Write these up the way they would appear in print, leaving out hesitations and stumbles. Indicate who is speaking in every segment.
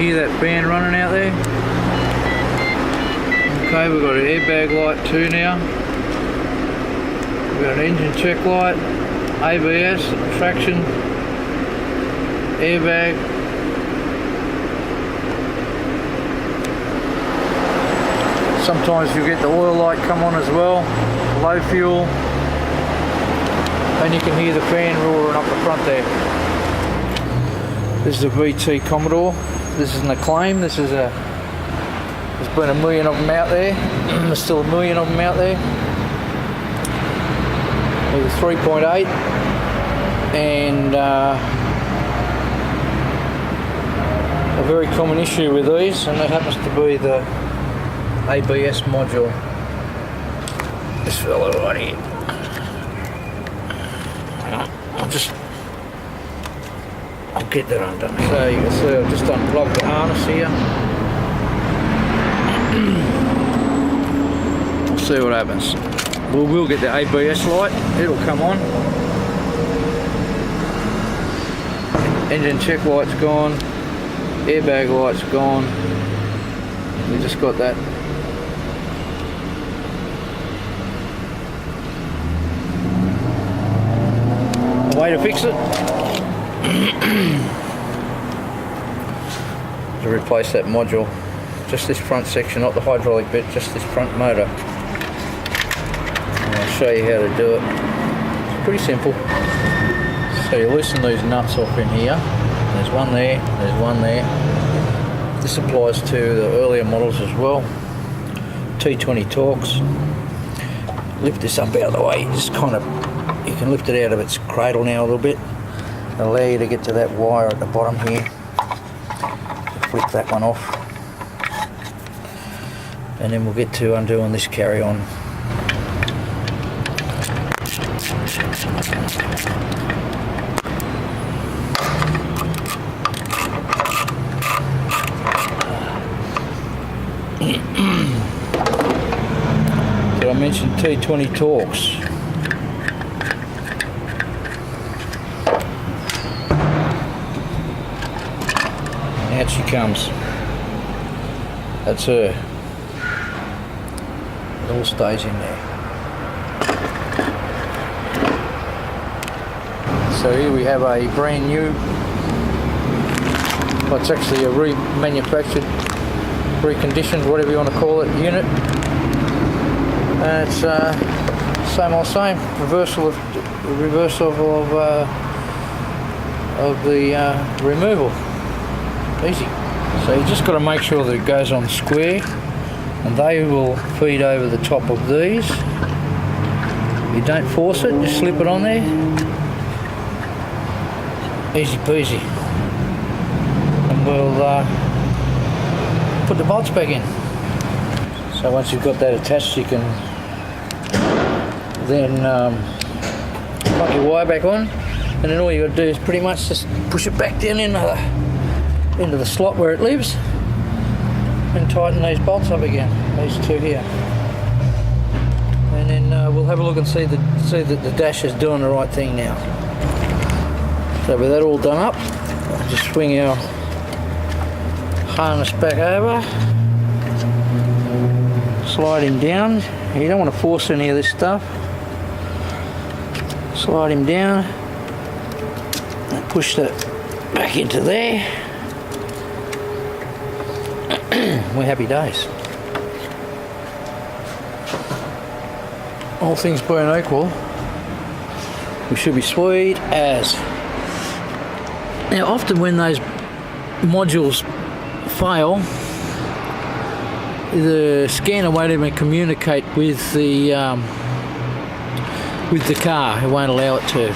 Speaker 1: hear that fan running out there? Okay, we've got an airbag light too now. We've got an engine check light, ABS, traction, airbag. Sometimes you get the oil light come on as well, low fuel, and you can hear the fan roaring up the front there. This is a VT Commodore. This isn't a claim. This is a. There's been a million of them out there. There's still a million of them out there. There's a 3.8, and a very common issue with these, and that happens to be the ABS module. This fella right here. I'll get that undone. So you can see I've just unplugged the harness here. We'll see what happens. We'll get the ABS light. It'll come on. Engine check light's gone. Airbag light's gone. We just got that. A way to fix it. To replace that module. Just this front section, not the hydraulic bit, just this front motor. And I'll show you how to do it. It's pretty simple. So you loosen these nuts off in here. There's one there, there's one there. This applies to the earlier models as well. T20 Torx. Lift this up out of the way. Just kind of, you can lift it out of its cradle now a little bit. It'll allow you to get to that wire at the bottom here. Flip that one off. And then we'll get to undoing this carry-on. Did I mention T20 Torx? Out she comes. That's her. It all stays in there. So here we have a brand new, well, it's actually a remanufactured, reconditioned, whatever you want to call it, unit. And it's same old same. Reversal of the removal. Easy. So you just got to make sure that it goes on square, and they will feed over the top of these. You don't force it, just slip it on there. Easy peasy. And we'll put the bolts back in. So once you've got that attached, you can then plug your wire back on, and then all you got to do is pretty much just push it back down into the slot where it lives, and tighten these bolts up again, these two here, and then we'll have a look and see that the dash is doing the right thing now. So with that all done up, I'll just swing our harness back over, slide him down. You don't want to force any of this stuff. Slide him down and push that back into there. We're happy days. All things being equal, we should be sweet as. Now often when those modules fail, the scanner won't even communicate with the car. It won't allow it to.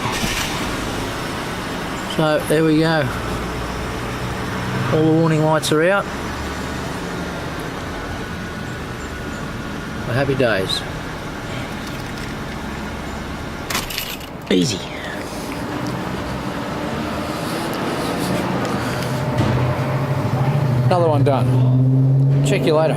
Speaker 1: So there we go. All the warning lights are out. Happy days. Easy. Another one done. Check you later.